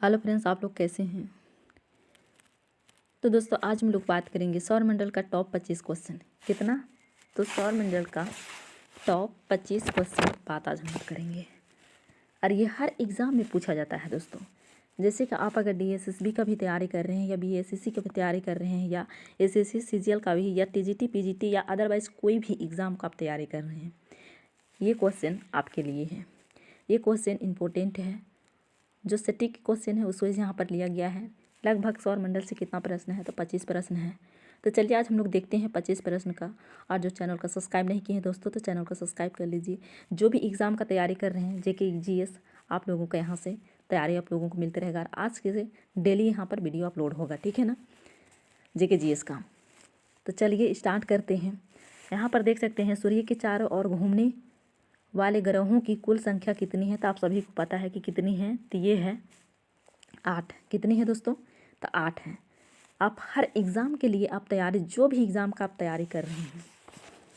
Hello friends, आप लोग कैसे हैं। तो दोस्तों आज हम लोग बात करेंगे सौरमंडल का टॉप 25 क्वेश्चन। कितना? तो सौरमंडल का टॉप 25 क्वेश्चन बात आज हम लोग करेंगे और ये हर एग्ज़ाम में पूछा जाता है दोस्तों। जैसे कि आप अगर DSSB का भी तैयारी कर रहे हैं या BSSC का भी तैयारी कर रहे हैं या SSC CGL का भी या TGT PGT या अदरवाइज़ कोई भी एग्ज़ाम का आप तैयारी कर रहे हैं, ये क्वेश्चन आपके लिए है। ये क्वेश्चन इम्पोर्टेंट है। जो सटीक क्वेश्चन है उसको यहाँ पर लिया गया है। लगभग सौरमंडल से कितना प्रश्न है? तो 25 प्रश्न है। तो चलिए आज हम लोग देखते हैं 25 प्रश्न का। और जो चैनल का सब्सक्राइब नहीं किए हैं दोस्तों, तो चैनल को सब्सक्राइब कर लीजिए। जो भी एग्ज़ाम का तैयारी कर रहे हैं, JK GS, आप लोगों का यहाँ से तैयारी आप लोगों को मिलते रहेगा। और आज के से डेली यहाँ पर वीडियो अपलोड होगा, ठीक है ना, JK GS का। तो चलिए स्टार्ट करते हैं। यहाँ पर देख सकते हैं सूर्य के चारों ओर घूमने वाले ग्रहों की कुल संख्या कितनी है? तो आप सभी को पता है कि कितनी है। तो ये है 8। कितनी है दोस्तों? तो 8 है। आप हर एग्ज़ाम के लिए आप तैयारी, जो भी एग्ज़ाम का आप तैयारी कर रहे हैं,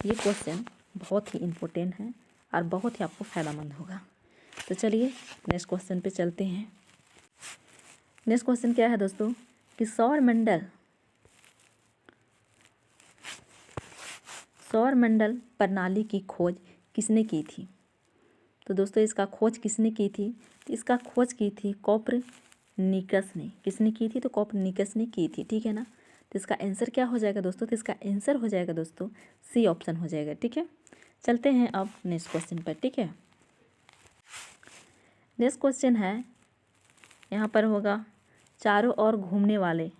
ये क्वेश्चन बहुत ही इम्पोर्टेंट है और बहुत ही आपको फ़ायदेमंद होगा। तो चलिए नेक्स्ट क्वेश्चन पे चलते हैं। नेक्स्ट क्वेश्चन क्या है दोस्तों कि सौरमंडल प्रणाली की खोज किसने की थी? तो दोस्तों इसका खोज किसने की थी? तो इसका खोज की थी कोपरनिकस ने। किसने की थी? तो कोपरनिकस ने की थी, ठीक है ना। तो इसका आंसर क्या हो जाएगा दोस्तों? तो इसका आंसर हो जाएगा दोस्तों C ऑप्शन हो जाएगा, ठीक है। चलते हैं अब नेक्स्ट क्वेश्चन पर, ठीक है। नेक्स्ट क्वेश्चन है, यहाँ पर होगा चारों ओर घूमने वाले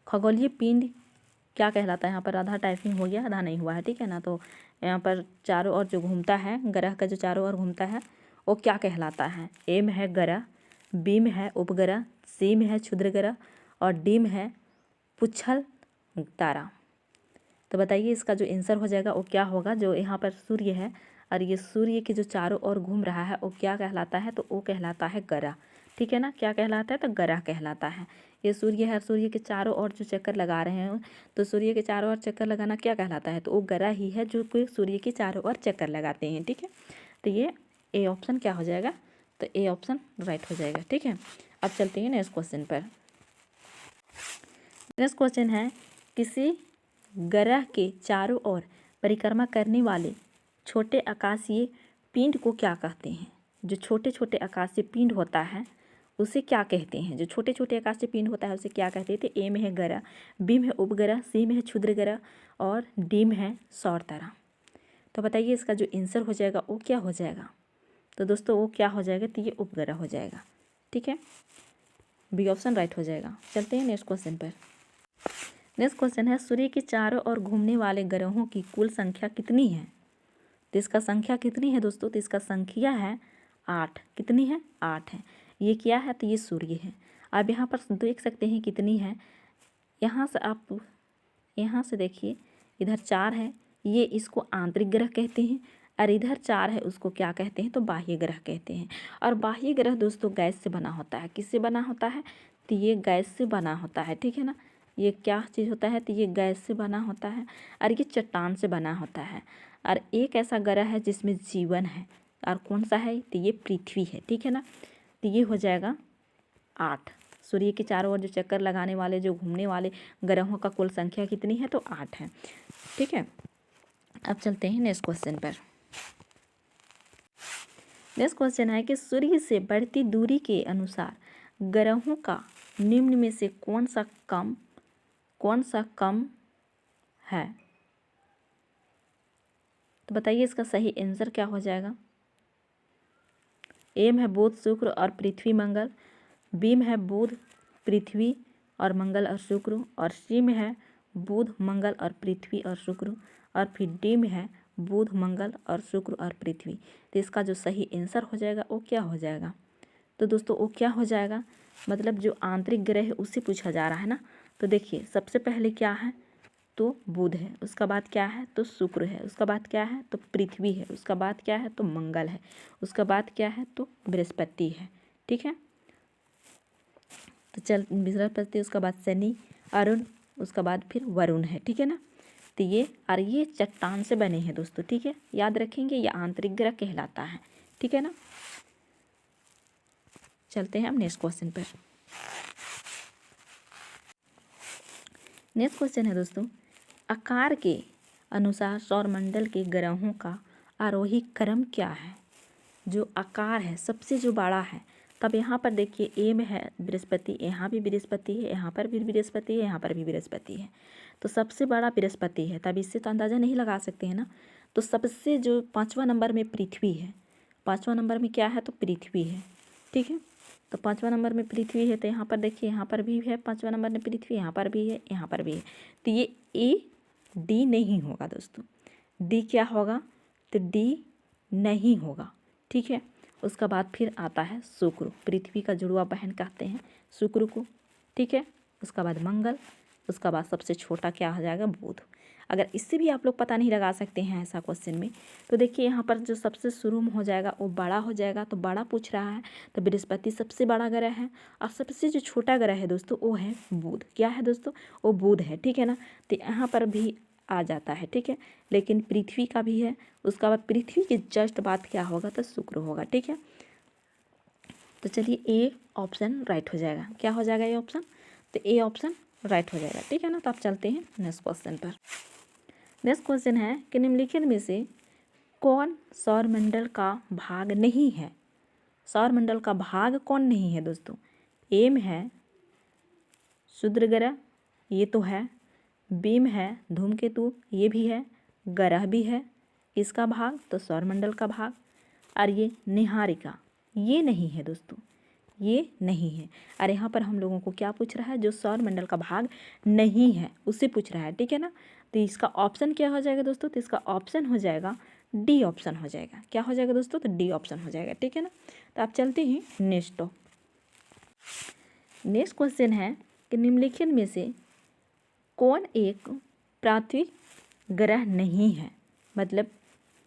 खगोलीय पिंड क्या कहलाता है? यहाँ पर आधा टाइपिंग हो गया, आधा नहीं हुआ है, ठीक है ना। तो यहाँ पर चारों ओर जो घूमता है, ग्रह का जो चारों ओर घूमता है वो क्या कहलाता है? A में है ग्रह, B में है उपग्रह, C में है क्षुद्र ग्रह और D में है पुच्छल तारा। तो बताइए इसका जो आंसर हो जाएगा वो क्या होगा? जो यहाँ पर सूर्य है और ये सूर्य के जो चारों ओर घूम रहा है वो क्या कहलाता है? तो वो कहलाता है ग्रह, ठीक है ना। क्या कहलाता है? तो ग्रह कहलाता है। ये सूर्य है, सूर्य के चारों ओर जो चक्कर लगा रहे हैं, तो सूर्य के चारों ओर चक्कर लगाना क्या कहलाता है? तो वो ग्रह ही है जो कोई सूर्य के चारों ओर चक्कर लगाते हैं, ठीक है। तो ये A ऑप्शन क्या हो जाएगा? तो A ऑप्शन राइट हो जाएगा, ठीक है। अब चलते हैं नेक्स्ट क्वेश्चन पर। नेक्स्ट क्वेश्चन है, किसी ग्रह के चारों ओर परिक्रमा करने वाले छोटे आकाशीय पिंड को क्या कहते हैं? जो छोटे छोटे आकाशीय पिंड होता है उसे क्या कहते हैं? जो छोटे छोटे आकाशीय पिंड होता है उसे क्या कहते हैं? तो A में है ग्रह, B में है उपग्रह, C में है क्षुद्र ग्रह और D में है सौर तारा। तो बताइए इसका जो आंसर हो जाएगा वो क्या हो जाएगा? तो दोस्तों वो क्या हो जाएगा? तो ये उपग्रह हो जाएगा, ठीक है। B ऑप्शन राइट हो जाएगा। चलते हैं नेक्स्ट क्वेश्चन पर। नेक्स्ट क्वेश्चन है, सूर्य के चारों ओर घूमने वाले ग्रहों की कुल संख्या कितनी है? तो इसका संख्या कितनी है दोस्तों? तो इसका संख्या है 8। कितनी है? 8 है। ये क्या है? तो ये सूर्य है। अब यहाँ पर देख सकते हैं कितनी है। यहाँ से आप यहाँ से देखिए, इधर 4 है, ये इसको आंतरिक ग्रह कहते हैं और इधर 4 है, उसको क्या कहते हैं? तो बाह्य ग्रह कहते हैं। और बाह्य ग्रह दोस्तों गैस से बना होता है। किससे बना होता है? तो ये गैस से बना होता है, ठीक है ना। ये क्या चीज़ होता है? तो ये गैस से बना होता है और ये चट्टान से बना होता है। और एक ऐसा ग्रह है जिसमें जीवन है, और कौन सा है? तो ये पृथ्वी है, ठीक है ना। तो ये हो जाएगा 8। सूर्य के चारों ओर जो चक्कर लगाने वाले, जो घूमने वाले ग्रहों का कुल संख्या कितनी है? तो 8 है, ठीक है। अब चलते हैं नेक्स्ट क्वेश्चन पर। नेक्स्ट क्वेश्चन है कि सूर्य से बढ़ती दूरी के अनुसार ग्रहों का निम्न में से कौन सा कम है? तो बताइए इसका सही आंसर क्या हो जाएगा? A में है बुध, शुक्र और पृथ्वी मंगल, B में है बुध, पृथ्वी और मंगल और शुक्र, और C में है बुध, मंगल और पृथ्वी और शुक्र, और फिर D में है बुध, मंगल और शुक्र और पृथ्वी। तो इसका जो सही आंसर हो जाएगा वो क्या हो जाएगा? तो दोस्तों वो क्या हो जाएगा? मतलब जो आंतरिक ग्रह है उससे पूछा जा रहा है ना। तो देखिए सबसे पहले क्या है? तो बुध है, उसका बाद क्या है? तो शुक्र है, उसका बाद क्या है? तो पृथ्वी है, उसका बाद क्या है? तो मंगल है, उसका बाद क्या है? तो बृहस्पति है, ठीक है। तो चल बृहस्पति, उसका बाद शनि, अरुण, उसका बाद फिर वरुण है, ठीक है ना। तो ये चट्टान से बने हैं दोस्तों, ठीक है, याद रखेंगे। ये आंतरिक ग्रह कहलाता है, ठीक है ना। चलते हैं अब नेक्स्ट क्वेश्चन पर। नेक्स्ट क्वेश्चन है दोस्तों, आकार के अनुसार सौरमंडल के ग्रहों का आरोही क्रम क्या है। जो आकार है सबसे जो बड़ा है, तब यहाँ पर देखिए ए में है बृहस्पति, यहाँ भी बृहस्पति है, यहाँ पर भी बृहस्पति है, यहाँ पर भी बृहस्पति है, तो सबसे बड़ा बृहस्पति है। तब इससे तो अंदाज़ा नहीं लगा सकते हैं ना। तो सबसे जो 5वां नंबर में पृथ्वी है, 5वां नंबर में क्या है तो पृथ्वी है, ठीक है। तो 5वां नंबर में पृथ्वी है, तो यहाँ पर देखिए यहाँ पर भी है 5वां नंबर में पृथ्वी, यहाँ पर भी है, यहाँ पर भी है। तो ये ए डी नहीं होगा दोस्तों। डी क्या होगा तो डी नहीं होगा, ठीक है। उसका बाद फिर आता है शुक्र, पृथ्वी का जुड़वा बहन कहते हैं शुक्र को, ठीक है। उसका बाद मंगल, उसका बाद सबसे छोटा क्या हो जाएगा बुध। अगर इससे भी आप लोग पता नहीं लगा सकते हैं ऐसा क्वेश्चन में, तो देखिए यहाँ पर जो सबसे शुरू में हो जाएगा वो बड़ा हो जाएगा। तो बड़ा पूछ रहा है तो बृहस्पति सबसे बड़ा ग्रह है, और सबसे जो छोटा ग्रह है दोस्तों वो है बुध। क्या है दोस्तों, वो बुध है, ठीक है ना। तो यहाँ पर भी आ जाता है, ठीक है। लेकिन पृथ्वी का भी है, उसका बाद पृथ्वी के जस्ट बाद क्या होगा तो शुक्र होगा, ठीक है। तो चलिए ए ऑप्शन राइट हो जाएगा। क्या हो जाएगा ये ऑप्शन, तो ए ऑप्शन राइट हो जाएगा, ठीक है ना। तो आप चलते हैं नेक्स्ट क्वेश्चन पर। नेक्स्ट क्वेश्चन है कि निम्नलिखित में से कौन सौरमंडल का भाग नहीं है। सौरमंडल का भाग कौन नहीं है दोस्तों। ए में है क्षुद्र ग्रह, ये तो है। बी में है धूमकेतु, ये भी है। ग्रह भी है इसका भाग, तो सौरमंडल का भाग। और ये निहारिका, ये नहीं है दोस्तों, ये नहीं है। और यहाँ पर हम लोगों को क्या पूछ रहा है, जो सौरमंडल का भाग नहीं है उससे पूछ रहा है, ठीक है ना। तो इसका ऑप्शन क्या हो जाएगा दोस्तों, तो इसका ऑप्शन हो जाएगा डी ऑप्शन हो जाएगा। क्या हो जाएगा दोस्तों, तो डी ऑप्शन हो जाएगा, ठीक है ना। तो आप चलते हैं नेक्स्ट क्वेश्चन है कि निम्नलिखित में से कौन एक प्राथमिक ग्रह नहीं है। मतलब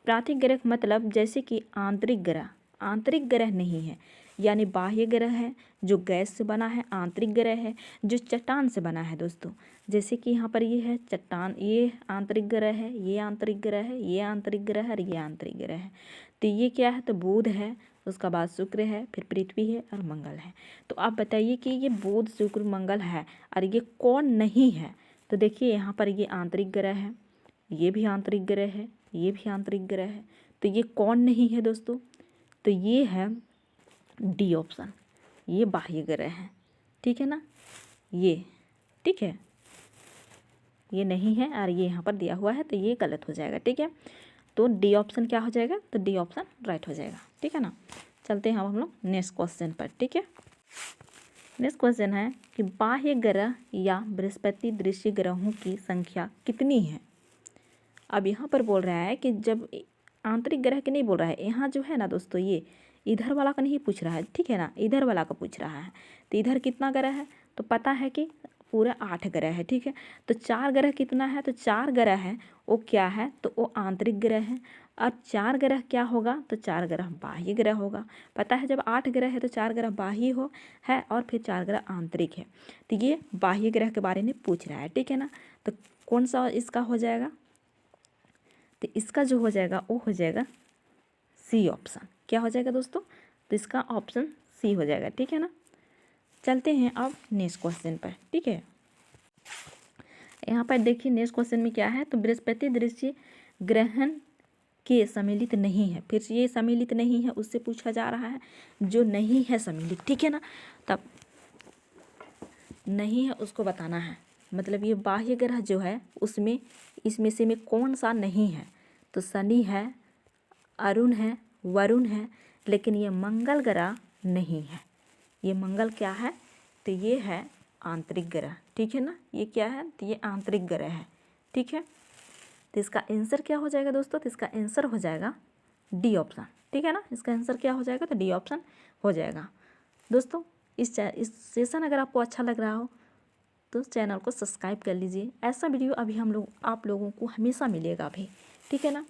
प्राथमिक ग्रह मतलब जैसे कि आंतरिक ग्रह नहीं है, यानी बाह्य ग्रह है जो गैस से बना है, आंतरिक ग्रह है जो चट्टान से बना है दोस्तों। जैसे कि यहाँ पर ये है चट्टान, ये आंतरिक ग्रह है, ये आंतरिक ग्रह है, ये आंतरिक ग्रह है और ये आंतरिक ग्रह है। तो ये क्या है तो बुध है, उसका बाद शुक्र है, फिर पृथ्वी है और मंगल है। तो आप बताइए कि ये बुध शुक्र मंगल है और ये कौन नहीं है। तो देखिए यहाँ पर ये आंतरिक ग्रह है, ये भी आंतरिक ग्रह है, ये भी आंतरिक ग्रह है। तो ये कौन नहीं है दोस्तों, तो ये है डी ऑप्शन, ये बाह्य ग्रह है, ठीक है ना। ये ठीक है, ये नहीं है और ये यहाँ पर दिया हुआ है, तो ये गलत हो जाएगा, ठीक है। तो डी ऑप्शन क्या हो जाएगा, तो डी ऑप्शन राइट हो जाएगा, ठीक है ना। चलते हैं हम लोग नेक्स्ट क्वेश्चन पर, ठीक है। नेक्स्ट क्वेश्चन है कि बाह्य ग्रह या बृहस्पति दृश्य ग्रहों की संख्या कितनी है। अब यहाँ पर बोल रहा है कि जब आंतरिक ग्रह के नहीं बोल रहा है, यहाँ जो है ना दोस्तों ये इधर वाला का नहीं पूछ रहा है, ठीक है ना, इधर वाला का पूछ रहा है। तो इधर कितना ग्रह है, तो पता है कि पूरा 8 ग्रह है, ठीक है। तो 4 ग्रह कितना है, तो 4 ग्रह है वो क्या है, तो वो आंतरिक ग्रह है। और 4 ग्रह क्या होगा, तो 4 ग्रह बाह्य ग्रह होगा। पता है जब 8 ग्रह है तो 4 ग्रह बाह्य हो है और फिर 4 ग्रह आंतरिक है। तो ये बाह्य ग्रह के बारे में पूछ रहा है, ठीक है ना। तो कौन सा इसका हो जाएगा, तो इसका जो हो जाएगा वो हो जाएगा सी ऑप्शन। क्या हो जाएगा दोस्तों, तो इसका ऑप्शन सी हो जाएगा, ठीक है ना। चलते हैं अब नेक्स्ट क्वेश्चन पर, ठीक है। यहाँ पर देखिए नेक्स्ट क्वेश्चन में क्या है, तो बृहस्पति दृश्य ग्रहण के सम्मिलित नहीं है। फिर ये सम्मिलित नहीं है उससे पूछा जा रहा है, जो नहीं है सम्मिलित, ठीक है ना। तब नहीं है उसको बताना है, मतलब ये बाह्य ग्रह जो है उसमें इसमें से में कौन सा नहीं है। तो शनि है, अरुण है, वरुण है, लेकिन ये मंगल ग्रह नहीं है। ये मंगल क्या है, तो ये है आंतरिक ग्रह, ठीक है ना। ये क्या है, तो ये आंतरिक ग्रह है, ठीक है। तो इसका आंसर क्या हो जाएगा दोस्तों, तो इसका आंसर हो जाएगा डी ऑप्शन, ठीक है ना। इसका आंसर क्या हो जाएगा, तो डी ऑप्शन हो जाएगा। दोस्तों इस सेशन अगर आपको अच्छा लग रहा हो तो चैनल को सब्सक्राइब कर लीजिए। ऐसा वीडियो अभी आप लोगों को हमेशा मिलेगा अभी, ठीक है ना,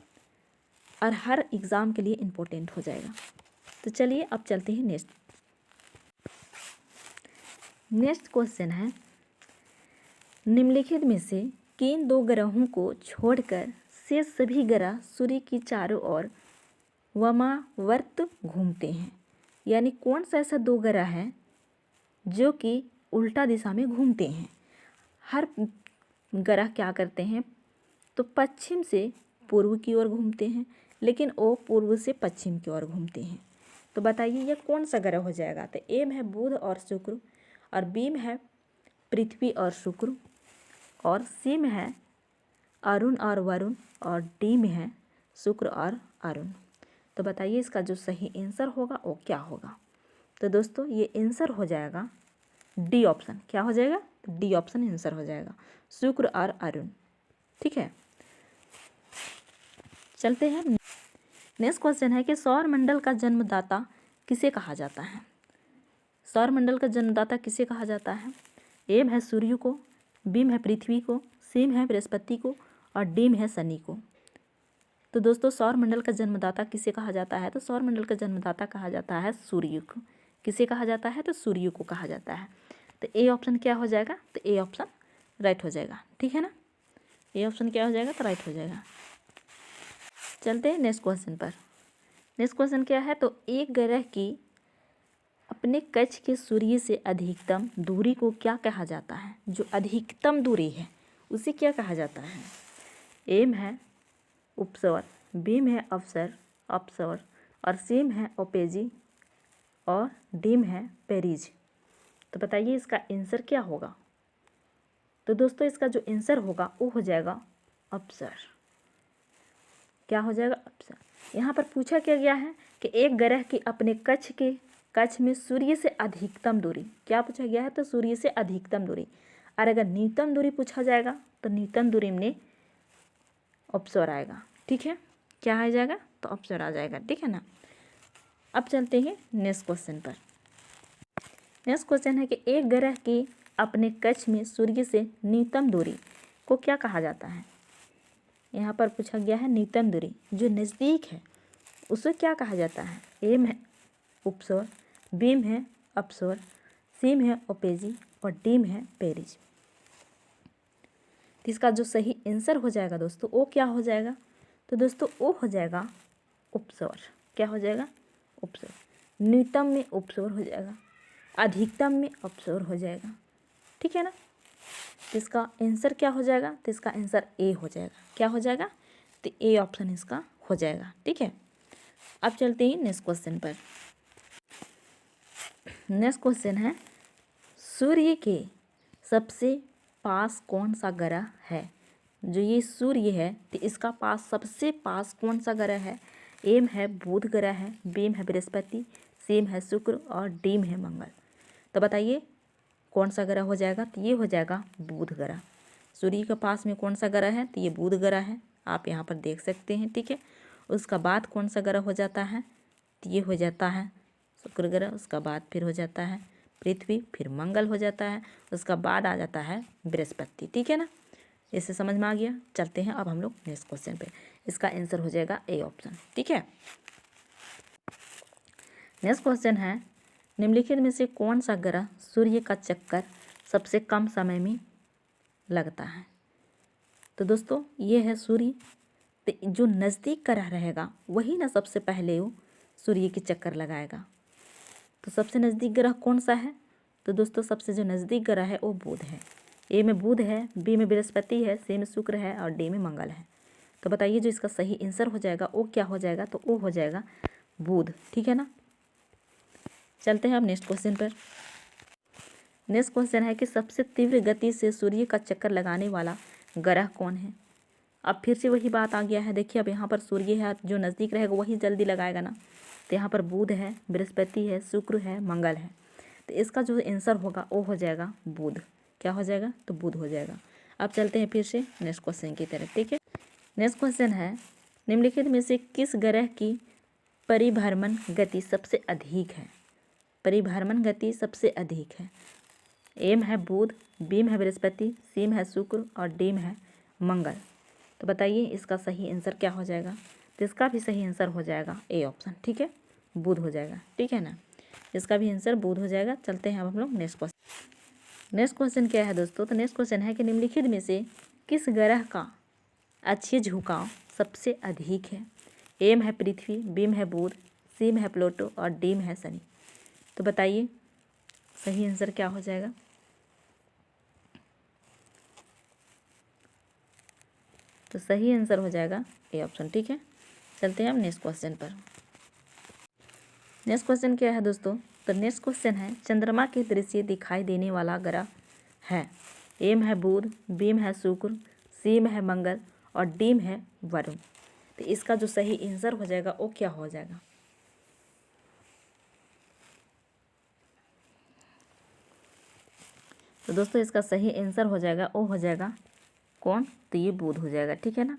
और हर एग्ज़ाम के लिए इम्पोर्टेंट हो जाएगा। तो चलिए अब चलते हैं नेक्स्ट क्वेश्चन है, निम्नलिखित में से किन 2 ग्रहों को छोड़कर शेष सभी ग्रह सूर्य की चारों ओर वामावर्त घूमते हैं। यानी कौन सा ऐसा 2 ग्रह है जो कि उल्टा दिशा में घूमते हैं। हर ग्रह क्या करते हैं, तो पश्चिम से पूर्व की ओर घूमते हैं, लेकिन वो पूर्व से पश्चिम की ओर घूमते हैं। तो बताइए यह कौन सा ग्रह हो जाएगा। तो ए में है बुध और शुक्र, और बी में है पृथ्वी और शुक्र, और सी में है अरुण और वरुण, और डी में है शुक्र और अरुण। तो बताइए इसका जो सही आंसर होगा वो क्या होगा। तो दोस्तों ये आंसर हो जाएगा डी ऑप्शन। क्या हो जाएगा, तो डी ऑप्शन आंसर हो जाएगा, शुक्र और अरुण। ठीक है, चलते हैं। नेक्स्ट क्वेश्चन है कि सौर मंडल का जन्मदाता किसे कहा जाता है। सौर मंडल का जन्मदाता किसे कहा जाता है। ए में है सूर्य को, बी में है पृथ्वी को, सी में है बृहस्पति को, और डी में है शनि को। तो दोस्तों सौर मंडल का जन्मदाता किसे कहा जाता है, तो सौर मंडल का जन्मदाता कहा जाता है सूर्य को। किसे कहा जाता है, तो सूर्य को कहा जाता है। तो ए ऑप्शन क्या हो जाएगा, तो ए ऑप्शन राइट हो जाएगा। ठीक है ना, ए ऑप्शन क्या हो जाएगा, तो राइट हो जाएगा। चलते हैं नेक्स्ट क्वेश्चन पर। नेक्स्ट क्वेश्चन क्या है, तो एक ग्रह की अपने कक्ष के सूर्य से अधिकतम दूरी को क्या कहा जाता है। जो अधिकतम दूरी है उसे क्या कहा जाता है। ए में है उपसवर, बी में है अपसवर, और सी में है ओपेजी, और डी में है पेरिज। तो बताइए इसका आंसर क्या होगा। तो दोस्तों इसका जो आंसर होगा वो हो जाएगा अपसर। क्या हो जाएगा, अपसर। यहाँ पर पूछा क्या गया है कि एक ग्रह की अपने कक्ष में सूर्य से अधिकतम दूरी, क्या पूछा गया है, तो सूर्य से अधिकतम दूरी। और अगर न्यूनतम दूरी पूछा जाएगा तो न्यूनतम दूरी में अपसर आएगा। ठीक है, क्या आ जाएगा, तो अपसर आ जाएगा। ठीक है ना। अब चलते हैं नेक्स्ट क्वेश्चन पर। नेक्स्ट क्वेश्चन है कि एक ग्रह की अपने कक्ष में सूर्य से न्यूनतम दूरी को क्या कहा जाता है। यहाँ पर पूछा गया है न्यूनतम दूरी, जो नज़दीक है उसे क्या कहा जाता है। ए में है उपसवर, बी में है अपसवर, सी में है ओपेजी, और डी में है पेरिज। तो इसका जो सही आंसर हो जाएगा दोस्तों वो क्या हो जाएगा, तो दोस्तों वो हो जाएगा उपसवर। क्या हो जाएगा, उपसवर। न्यूनतम में उपसवर हो जाएगा, अधिकतम में अपसवर हो जाएगा। ठीक है ना। तो इसका आंसर क्या हो जाएगा, तो इसका आंसर ए हो जाएगा। क्या हो जाएगा, तो ए ऑप्शन इसका हो जाएगा। ठीक है, अब चलते हैं नेक्स्ट क्वेश्चन पर। नेक्स्ट क्वेश्चन है सूर्य के सबसे पास कौन सा ग्रह है। जो ये सूर्य है तो इसका पास सबसे पास कौन सा ग्रह है। ए में है बुध ग्रह है, बी में है बृहस्पति, सी में है शुक्र, और डी में है मंगल। तो बताइए कौन सा ग्रह हो जाएगा, तो ये हो जाएगा बुध ग्रह। सूर्य के पास में कौन सा ग्रह है, तो ये बुध ग्रह है, आप यहाँ पर देख सकते हैं। ठीक है, उसका बाद कौन सा ग्रह हो जाता है, तो ये हो जाता है शुक्र ग्रह। उसका बाद फिर हो जाता है पृथ्वी, फिर मंगल हो जाता है, उसका बाद आ जाता है बृहस्पति। ठीक है ना, इससे समझ में आ गया। चलते हैं अब हम लोग नेक्स्ट क्वेश्चन पे। इसका आंसर हो जाएगा ए ऑप्शन। ठीक है, नेक्स्ट क्वेश्चन है निम्नलिखित में से कौन सा ग्रह सूर्य का चक्कर सबसे कम समय में लगता है। तो दोस्तों ये है सूर्य। तो जो नज़दीक ग्रह रहेगा वही ना सबसे पहले वो सूर्य की चक्कर लगाएगा। तो सबसे नज़दीक ग्रह कौन सा है, तो दोस्तों सबसे जो नज़दीक ग्रह है वो बुध है। ए में बुध है, बी में बृहस्पति है, सी में शुक्र है, और डी में मंगल है। तो बताइए जो इसका सही आंसर हो जाएगा वो क्या हो जाएगा, तो वो हो जाएगा बुध। ठीक है ना। चलते हैं अब नेक्स्ट क्वेश्चन पर। नेक्स्ट क्वेश्चन है कि सबसे तीव्र गति से सूर्य का चक्कर लगाने वाला ग्रह कौन है। अब फिर से वही बात आ गया है। देखिए अब यहाँ पर सूर्य है, जो नज़दीक रहेगा वही जल्दी लगाएगा ना। तो यहाँ पर बुध है, बृहस्पति है, शुक्र है, मंगल है। तो इसका जो आंसर होगा वो हो जाएगा बुध। क्या हो जाएगा, तो बुध हो जाएगा। अब चलते हैं फिर से नेक्स्ट क्वेश्चन की तरफ। ठीक है, नेक्स्ट क्वेश्चन है निम्नलिखित में से किस ग्रह की परिभ्रमण गति सबसे अधिक है। परिभ्रमण गति सबसे अधिक है। ए में है बुध, बी में है बृहस्पति, सी में है शुक्र, और डी में है मंगल। तो बताइए इसका सही आंसर क्या हो जाएगा, तो इसका भी सही आंसर हो जाएगा ए ऑप्शन। ठीक है, बुध हो जाएगा। ठीक है ना, इसका भी आंसर बुध हो जाएगा। चलते हैं अब हम लोग नेक्स्ट क्वेश्चन। नेक्स्ट क्वेश्चन क्या है दोस्तों, तो नेक्स्ट क्वेश्चन है कि निम्नलिखित में से किस ग्रह का अक्षीय झुकाव सबसे अधिक है। ए में है पृथ्वी, बी में है बुध, सी में है प्लूटो, और डी में है शनि। तो बताइए सही आंसर क्या हो जाएगा। तो सही आंसर हो जाएगा ए ऑप्शन। ठीक है, चलते हैं हम नेक्स्ट क्वेश्चन पर। नेक्स्ट क्वेश्चन क्या है दोस्तों? तो नेक्स्ट क्वेश्चन है चंद्रमा के दृश्य दिखाई देने वाला ग्रह है। ए में है बुध, बी में है शुक्र, सी में है मंगल और डी में है वरुण। तो इसका जो सही आंसर हो जाएगा वो क्या हो जाएगा? तो दोस्तों इसका सही आंसर हो जाएगा वो हो जाएगा कौन? तो ये बुध हो जाएगा। ठीक है ना,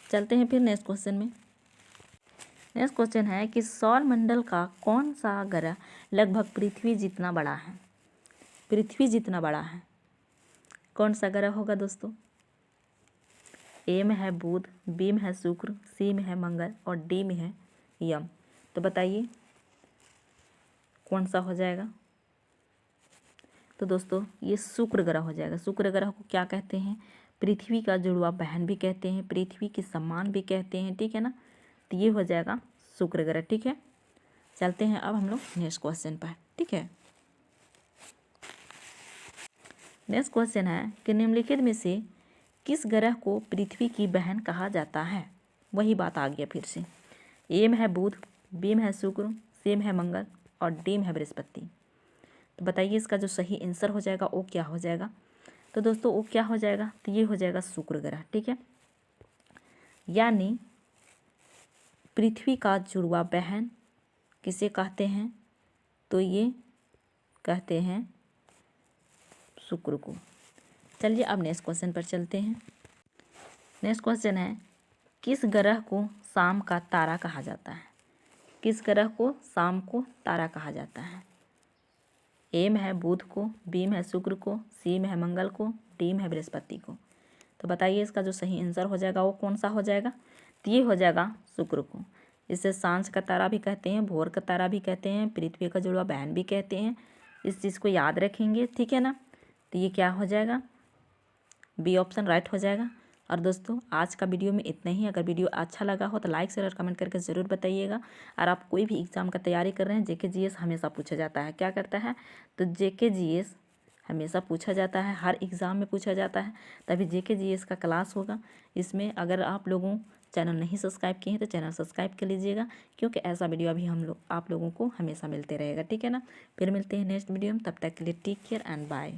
चलते हैं फिर नेक्स्ट क्वेश्चन में। नेक्स्ट क्वेश्चन है कि सौर मंडल का कौन सा ग्रह लगभग पृथ्वी जितना बड़ा है? पृथ्वी जितना बड़ा है कौन सा ग्रह होगा दोस्तों? ए में है बुध, बी में है शुक्र, सी में है मंगल और डी में है यम। तो बताइए कौन सा हो जाएगा? तो दोस्तों ये शुक्र ग्रह हो जाएगा। शुक्र ग्रह को क्या कहते हैं? पृथ्वी का जुड़वा बहन भी कहते हैं, पृथ्वी के समान भी कहते हैं। ठीक है ना, तो ये हो जाएगा शुक्र ग्रह। ठीक है, चलते हैं अब हम लोग नेक्स्ट क्वेश्चन पर। ठीक है, नेक्स्ट क्वेश्चन है कि निम्नलिखित में से किस ग्रह को पृथ्वी की बहन कहा जाता है? वही बात आ गया फिर से। ए में है बुध, बी में है शुक्र, सी में है मंगल और डी में है बृहस्पति। तो बताइए इसका जो सही आंसर हो जाएगा वो क्या हो जाएगा? तो दोस्तों वो क्या हो जाएगा? तो ये हो जाएगा शुक्र ग्रह। ठीक है, यानी पृथ्वी का जुड़वा बहन किसे कहते हैं? तो ये कहते हैं शुक्र को। चलिए अब नेक्स्ट क्वेश्चन पर चलते हैं। नेक्स्ट क्वेश्चन है किस ग्रह को शाम का तारा कहा जाता है? किस ग्रह को शाम को तारा कहा जाता है? ए में है बुध को, बी में है शुक्र को, सी में है मंगल को, डी में है बृहस्पति को। तो बताइए इसका जो सही आंसर हो जाएगा वो कौन सा हो जाएगा? तो ये हो जाएगा शुक्र को। इसे सांझ का तारा भी कहते हैं, भोर का तारा भी कहते हैं, पृथ्वी का जुड़वा बहन भी कहते हैं। इस चीज़ को याद रखेंगे। ठीक है ना, तो ये क्या हो जाएगा? बी ऑप्शन राइट हो जाएगा। और दोस्तों आज का वीडियो में इतना ही। अगर वीडियो अच्छा लगा हो तो लाइक शेयर और कमेंट करके ज़रूर बताइएगा। और आप कोई भी एग्ज़ाम का तैयारी कर रहे हैं, जेके जीएस हमेशा पूछा जाता है। क्या करता है? तो जेके जीएस हमेशा पूछा जाता है, हर एग्ज़ाम में पूछा जाता है। तभी जेके जीएस का क्लास होगा। इसमें अगर आप लोगों चैनल नहीं सब्सक्राइब किए हैं तो चैनल सब्सक्राइब कर लीजिएगा, क्योंकि ऐसा वीडियो अभी आप लोगों को हमेशा मिलते रहेगा। ठीक है ना, फिर मिलते हैं नेक्स्ट वीडियो में। तब तक के लिए टेक केयर एंड बाय।